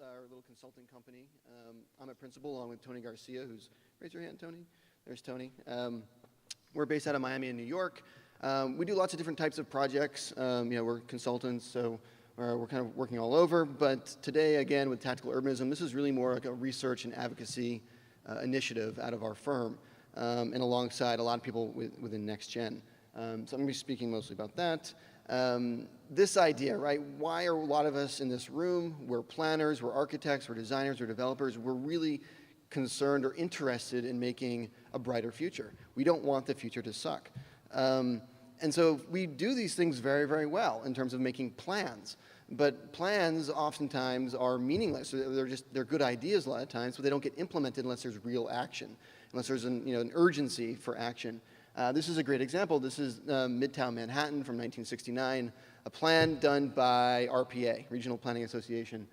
our little consulting company. I'm a principal along with Tony Garcia, who's, raise your hand, Tony. There's Tony. We're based out of Miami and New York. We do lots of different types of projects. We're consultants, so we're kind of working all over. But today, again, with Tactical Urbanism, this is really more like a research and advocacy initiative out of our firm, and alongside a lot of people within NextGen. So I'm going to be speaking mostly about that. This idea, right? Why are a lot of us in this room? We're planners, we're architects, we're designers, we're developers. We're really concerned or interested in making a brighter future. We don't want the future to suck. And so we do these things very, very well in terms of making plans. But plans oftentimes are meaningless. They're good ideas a lot of times, but they don't get implemented unless there's real action, unless there's an urgency for action. This is a great example. This is Midtown Manhattan from 1969, a plan done by RPA, Regional Planning Association.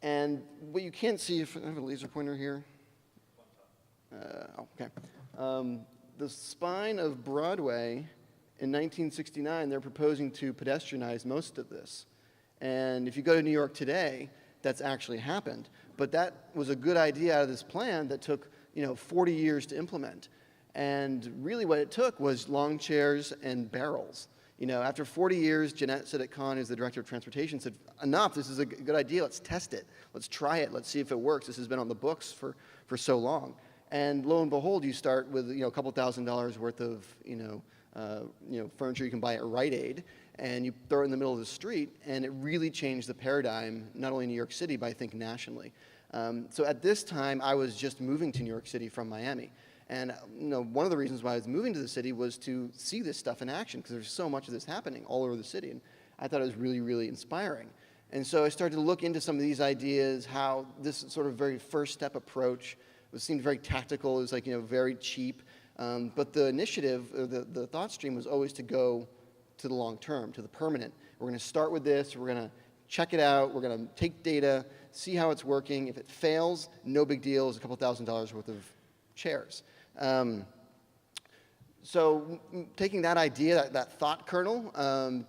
And what you can't see, if I have a laser pointer here. Okay. The spine of Broadway in 1969, they're proposing to pedestrianize most of this. And if you go to New York today, that's actually happened. But that was a good idea out of this plan that took 40 years to implement. And really what it took was lawn chairs and barrels. After 40 years, Jeanette Siddiq-Khan, who's the director of transportation, said, enough, this is a good idea, let's test it. Let's try it, let's see if it works. This has been on the books for so long. And lo and behold, you start with a couple $1,000s worth of furniture you can buy at Rite Aid, and you throw it in the middle of the street, and it really changed the paradigm, not only in New York City, but I think nationally. So at this time, I was just moving to New York City from Miami. And one of the reasons why I was moving to the city was to see this stuff in action, because there's so much of this happening all over the city. And I thought it was really, really inspiring. And so I started to look into some of these ideas, how this sort of very first step approach seemed very tactical. It was like, very cheap. But the initiative, or the thought stream was always to go to the long term, to the permanent. We're going to start with this. We're going to check it out. We're going to take data, see how it's working. If it fails, no big deal. It's a couple $1,000s worth of chairs. So taking that idea, that thought kernel,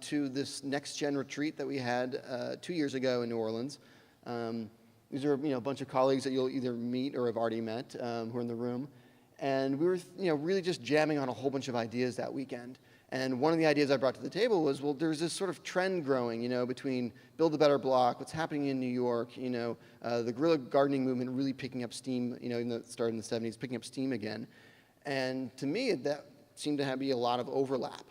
to this NextGen retreat that we had 2 years ago in New Orleans. These are a bunch of colleagues that you'll either meet or have already met who are in the room. And we were really just jamming on a whole bunch of ideas that weekend. And one of the ideas I brought to the table was, well, there's this sort of trend growing, between Build a Better Block, what's happening in New York, the guerrilla gardening movement really picking up steam, even though it started in the 70s, picking up steam again. And to me, that seemed to be a lot of overlap.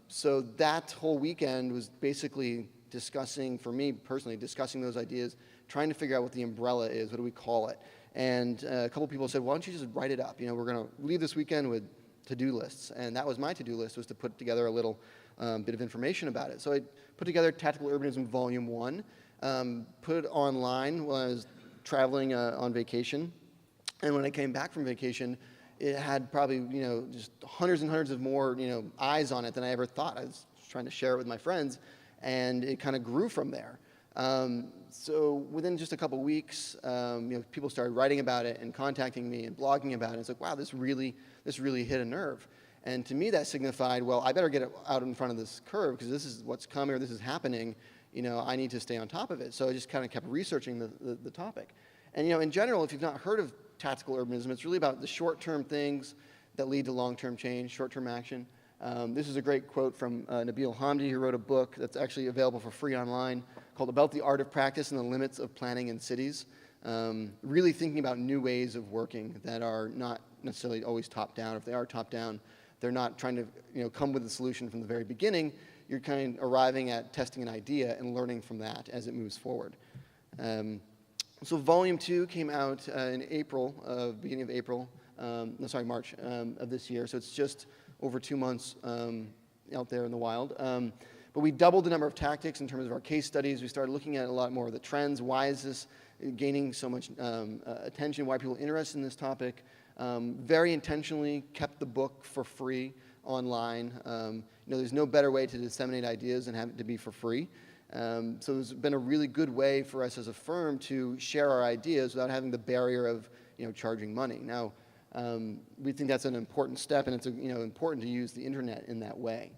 So that whole weekend was basically discussing, for me personally, discussing those ideas, trying to figure out what the umbrella is, what do we call it? And a couple people said, why don't you just write it up? We're going to leave this weekend with to-do lists. And that was my to-do list, was to put together a little bit of information about it. So I put together Tactical Urbanism Volume 1, put it online while I was traveling on vacation. And when I came back from vacation, it had probably, just hundreds and hundreds of more, eyes on it than I ever thought. I was trying to share it with my friends, and it kind of grew from there. So within just a couple weeks, people started writing about it and contacting me and blogging about it. It's like, wow, this really hit a nerve. And to me, that signified, well, I better get it out in front of this curve, because this is what's coming, or this is happening. I need to stay on top of it. So I just kind of kept researching the topic. And in general, if you've not heard of tactical urbanism, it's really about the short-term things that lead to long-term change, short-term action. This is a great quote from Nabil Hamdi, who wrote a book that's actually available for free online called About the Art of Practice and the Limits of Planning in Cities. Really thinking about new ways of working that are not necessarily always top-down. If they are top-down, they're not trying to come with a solution from the very beginning. You're kind of arriving at testing an idea and learning from that as it moves forward. So Volume 2 came out in April, beginning of April, March of this year. So it's just over 2 months out there in the wild. But we doubled the number of tactics in terms of our case studies. We started looking at a lot more of the trends. Why is this gaining so much attention? Why are people interested in this topic? Very intentionally kept the book for free online. There's no better way to disseminate ideas than have it to be for free. So it's been a really good way for us as a firm to share our ideas without having the barrier of charging money. Now, we think that's an important step, and it's important to use the internet in that way.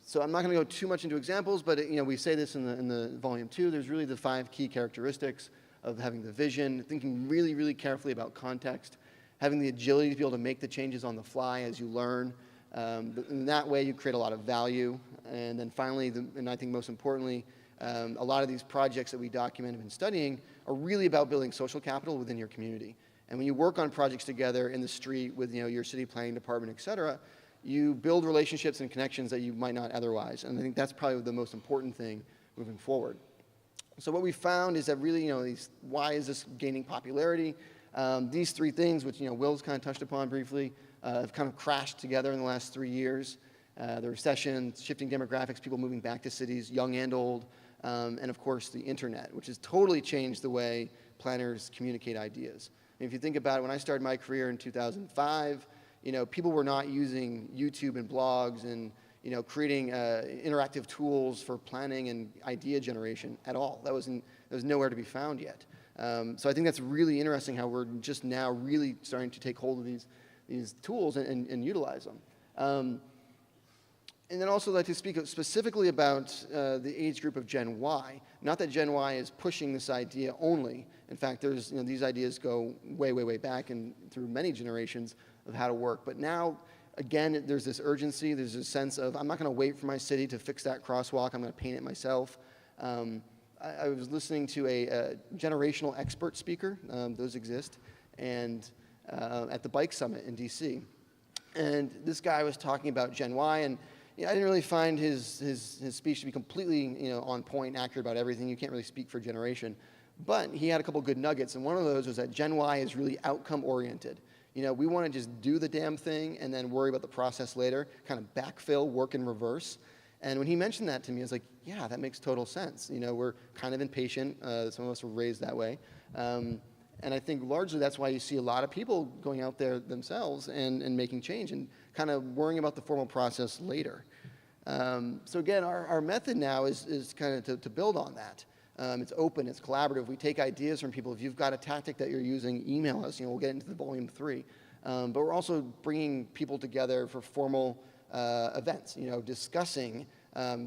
So I'm not going to go too much into examples, but we say this in the volume 2. There's really the 5 key characteristics of having the vision, thinking really, really carefully about context, having the agility to be able to make the changes on the fly as you learn. In that way, you create a lot of value. And then finally, and I think most importantly, a lot of these projects that we document and been studying are really about building social capital within your community. And when you work on projects together in the street with your city planning department, et cetera, you build relationships and connections that you might not otherwise. And I think that's probably the most important thing moving forward. So what we found is that really, why is this gaining popularity? These 3 things, which Will's kind of touched upon briefly, have kind of crashed together in the last 3 years. The recession, shifting demographics, people moving back to cities, young and old, and of course the internet, which has totally changed the way planners communicate ideas. And if you think about it, when I started my career in 2005, people were not using YouTube and blogs and creating interactive tools for planning and idea generation at all. That was nowhere to be found yet. So I think that's really interesting how we're just now really starting to take hold of these tools and utilize them. And then also I'd like to speak specifically about the age group of Gen Y. Not that Gen Y is pushing this idea only. In fact, there's these ideas go way, way, way back and through many generations of how to work. But now, again, there's this urgency. There's this sense of I'm not going to wait for my city to fix that crosswalk. I'm going to paint it myself. I was listening to a generational expert speaker. Those exist, and at the Bike Summit in DC. And this guy was talking about Gen Y, and I didn't really find his speech to be completely on point, accurate about everything. You can't really speak for a generation. But he had a couple good nuggets, and one of those was that Gen Y is really outcome-oriented. We want to just do the damn thing and then worry about the process later, kind of backfill, work in reverse. And when he mentioned that to me, I was like, yeah, that makes total sense. We're kind of impatient. Some of us were raised that way. And I think largely that's why you see a lot of people going out there themselves and making change and kind of worrying about the formal process later. So again, our method now is kind of to build on that. It's open, it's collaborative. We take ideas from people. If you've got a tactic that you're using, email us. We'll get into the volume 3. But we're also bringing people together for formal events, discussing,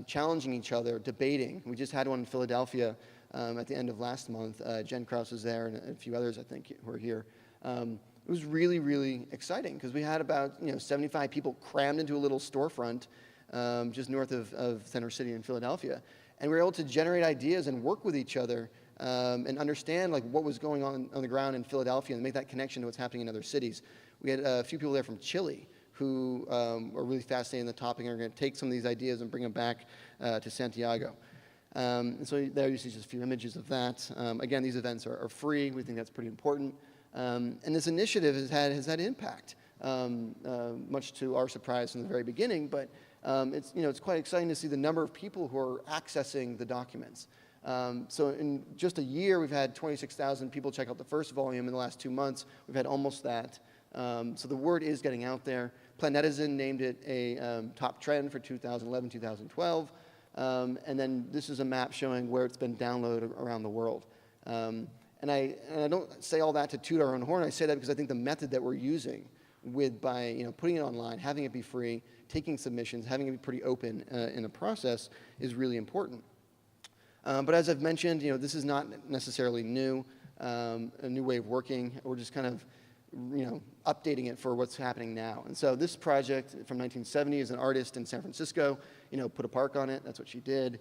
challenging each other, debating. We just had one in Philadelphia at the end of last month. Jen Krause was there and a few others, I think, who are here. It was really, really exciting because we had about 75 people crammed into a little storefront just north of Center City in Philadelphia. And we were able to generate ideas and work with each other and understand what was going on the ground in Philadelphia and make that connection to what's happening in other cities. We had a few people there from Chile who are really fascinated in the topic and are going to take some of these ideas and bring them back to Santiago. And so there you see just a few images of that. Again, these events are free. We think that's pretty important. And this initiative has had impact, much to our surprise from the very beginning. But it's quite exciting to see the number of people who are accessing the documents. So in just a year, we've had 26,000 people check out the first volume. In the last 2 months, we've had almost that. So the word is getting out there. Planetizen named it a top trend for 2011, 2012. And then this is a map showing where it's been downloaded around the world. And I don't say all that to toot our own horn. I say that because I think the method that we're using by putting it online, having it be free, taking submissions, having it be pretty open in the process is really important. But as I've mentioned, this is not necessarily new, a new way of working. We're just kind of updating it for what's happening now. And so this project from 1970 is an artist in San Francisco, put a park on it. That's what she did.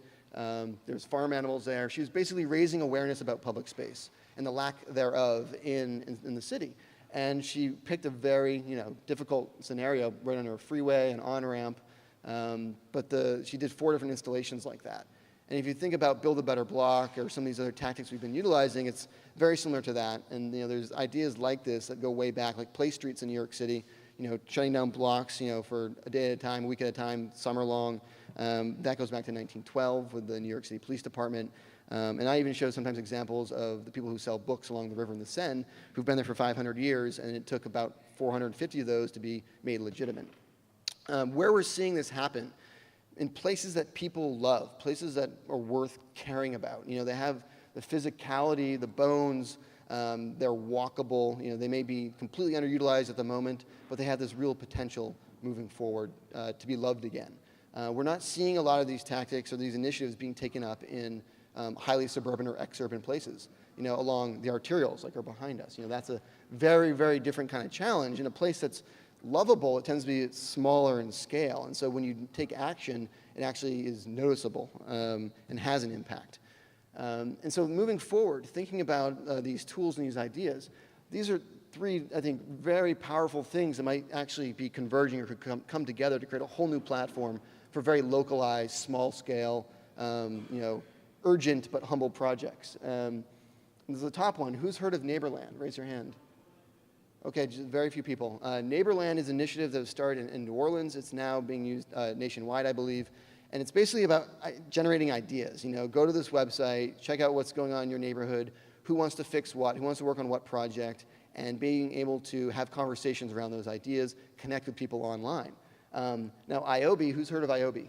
There's farm animals there. She was basically raising awareness about public space and the lack thereof in the city. And she picked a very, difficult scenario right under a freeway, an on-ramp. But she did 4 different installations like that. And if you think about Build a Better Block or some of these other tactics we've been utilizing, it's very similar to that. And there's ideas like this that go way back, like play streets in New York City, shutting down blocks, for a day at a time, a week at a time, summer long. That goes back to 1912 with the New York City Police Department. And I even show sometimes examples of the people who sell books along the river in the Seine who've been there for 500 years, and it took about 450 of those to be made legitimate. Where we're seeing this happen, in places that people love, places that are worth caring about. They have the physicality, the bones, they're walkable. They may be completely underutilized at the moment, but they have this real potential moving forward to be loved again. We're not seeing a lot of these tactics or these initiatives being taken up in highly suburban or exurban places, along the arterials like are behind us. That's a very, very different kind of challenge. In a place that's lovable, it tends to be smaller in scale. And so when you take action, it actually is noticeable and has an impact. And so moving forward, thinking about these tools and these ideas, these are three, I think, very powerful things that might actually be converging or could come together to create a whole new platform for very localized, small-scale, urgent but humble projects. This is the top one. Who's heard of Neighborland? Raise your hand. Okay, just very few people. Neighborland is an initiative that was started in New Orleans. It's now being used nationwide, I believe. And it's basically about generating ideas. Go to this website, check out what's going on in your neighborhood, who wants to fix what, who wants to work on what project, and being able to have conversations around those ideas, connect with people online. Now, IOBI, who's heard of IOBI?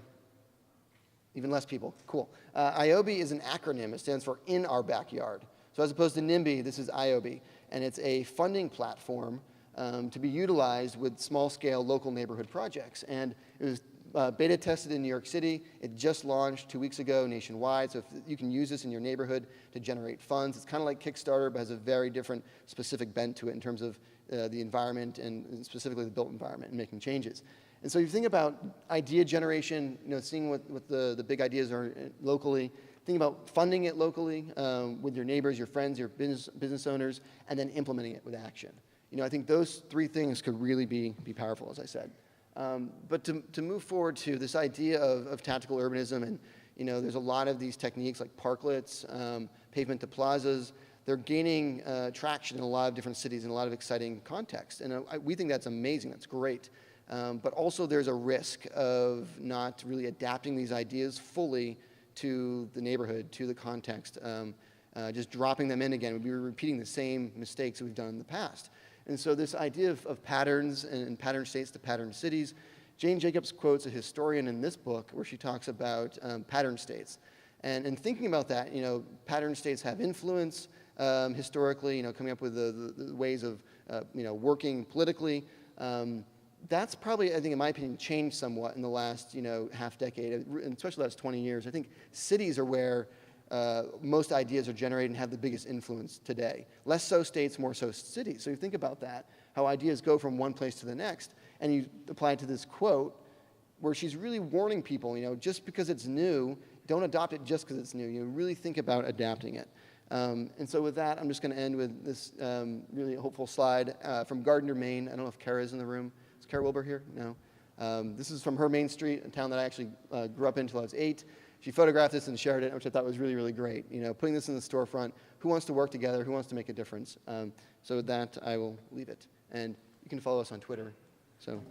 Even less people, cool. IOBI is an acronym. It stands for In Our Backyard. So as opposed to NIMBY, this is IOBI. And it's a funding platform to be utilized with small-scale local neighborhood projects. And it was beta tested in New York City. It just launched 2 weeks ago nationwide. So if you can use this in your neighborhood to generate funds. It's kind of like Kickstarter, but has a very different specific bent to it in terms of the environment and specifically the built environment and making changes. And so you think about idea generation, seeing what the big ideas are locally, think about funding it locally with your neighbors, your friends, your business owners, and then implementing it with action. I think those three things could really be powerful, as I said. But to move forward to this idea of tactical urbanism, and there's a lot of these techniques like parklets, pavement to plazas. They're gaining traction in a lot of different cities in a lot of exciting contexts. And we think that's amazing, that's great. But also there's a risk of not really adapting these ideas fully to the neighborhood, to the context. Just dropping them in again, we'd be repeating the same mistakes that we've done in the past. And so this idea of patterns and pattern states to pattern cities, Jane Jacobs quotes a historian in this book where she talks about pattern states. And thinking about that, pattern states have influence historically, coming up with the ways of, working politically. That's probably, I think, in my opinion, changed somewhat in the last, half decade, and especially the last 20 years. I think cities are where most ideas are generated and have the biggest influence today. Less so states, more so cities. So you think about that, how ideas go from one place to the next, and you apply it to this quote where she's really warning people, just because it's new, don't adopt it just because it's new. Really think about adapting it. And so with that, I'm just going to end with this really hopeful slide from Gardner, Maine. I don't know if Kara is in the room. Is Kara Wilbur here? No. This is from her Main Street, a town that I actually grew up in until I was 8. She photographed this and shared it, which I thought was really, really great. Putting this in the storefront, who wants to work together, who wants to make a difference? So with that, I will leave it. And you can follow us on Twitter. So.